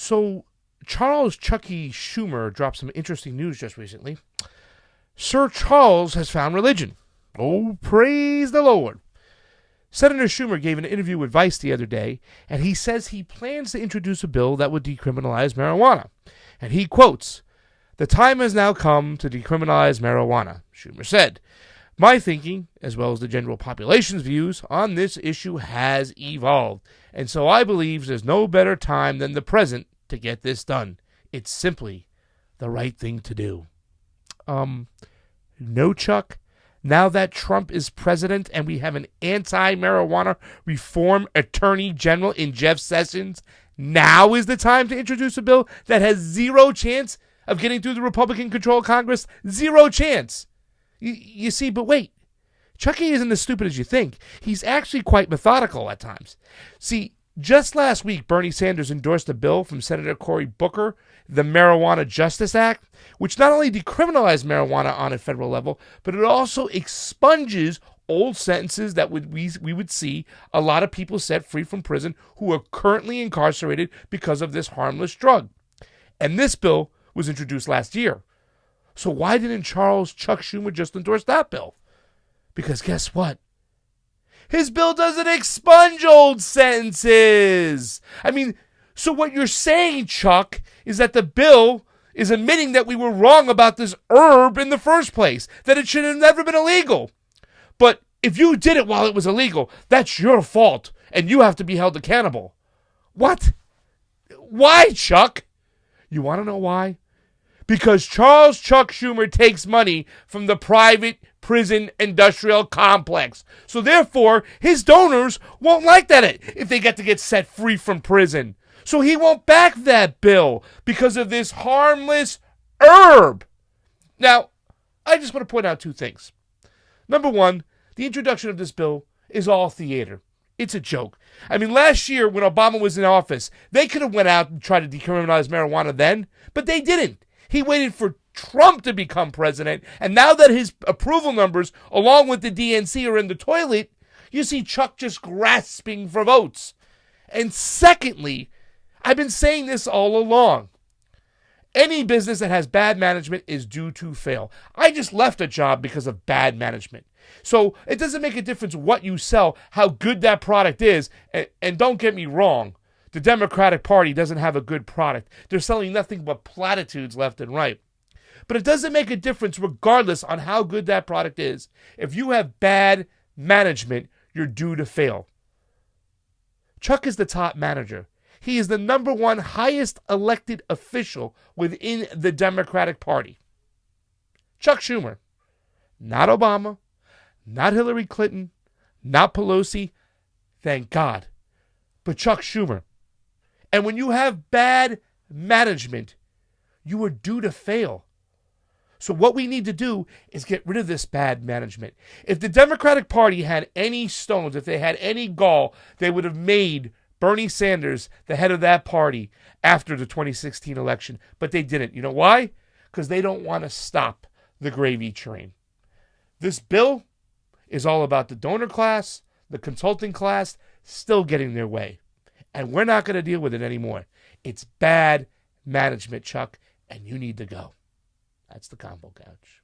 So, Charles Chucky Schumer dropped some interesting news just recently. Sir Charles has found religion. Oh, praise the Lord. Senator Schumer gave an interview with Vice the other day, and he says he plans to introduce a bill that would decriminalize marijuana. And he quotes, "The time has now come to decriminalize marijuana," Schumer said. "My thinking, as well as the general population's views on this issue, has evolved. And so I believe there's no better time than the present to get this done. It's simply the right thing to do." No, Chuck. Now that Trump is president and we have an anti-marijuana reform attorney general in Jeff Sessions, now is the time to introduce a bill that has zero chance of getting through the Republican-controlled Congress? Zero chance. You see, but wait. Chucky isn't as stupid as you think. He's actually quite methodical at times. See, just last week, Bernie Sanders endorsed a bill from Senator Cory Booker, the Marijuana Justice Act, which not only decriminalized marijuana on a federal level, but it also expunges old sentences that we would see a lot of people set free from prison who are currently incarcerated because of this harmless drug. And this bill was introduced last year. So why didn't Charles Chuck Schumer just endorse that bill? Because guess what? His bill doesn't expunge old sentences. I mean, so what you're saying, Chuck, is that the bill is admitting that we were wrong about this herb in the first place, that it should have never been illegal. But if you did it while it was illegal, that's your fault, and you have to be held accountable. What? Why, Chuck? You want to know why? Because Charles Chuck Schumer takes money from the private prison industrial complex. So therefore, his donors won't like that if they get set free from prison. So he won't back that bill because of this harmless herb. Now, I just want to point out two things. Number one, the introduction of this bill is all theater. It's a joke. I mean, last year when Obama was in office, they could have went out and tried to decriminalize marijuana then, but they didn't. He waited for Trump to become president, and now that his approval numbers, along with the DNC, are in the toilet, you see Chuck just grasping for votes. And secondly, I've been saying this all along. Any business that has bad management is due to fail. I just left a job because of bad management. So it doesn't make a difference what you sell, how good that product is. And don't get me wrong, the Democratic Party doesn't have a good product. They're selling nothing but platitudes left and right. But it doesn't make a difference regardless on how good that product is. If you have bad management, you're due to fail. Chuck is the top manager. He is the number one highest elected official within the Democratic Party. Chuck Schumer. Not Obama. Not Hillary Clinton. Not Pelosi. Thank God. But Chuck Schumer. And when you have bad management, you are due to fail. So what we need to do is get rid of this bad management. If the Democratic Party had any stones, if they had any gall, they would have made Bernie Sanders the head of that party after the 2016 election. But they didn't. You know why? Because they don't want to stop the gravy train. This bill is all about the donor class, the consulting class, still getting their way. And we're not going to deal with it anymore. It's bad management, Chuck, and you need to go. That's the Combo Couch.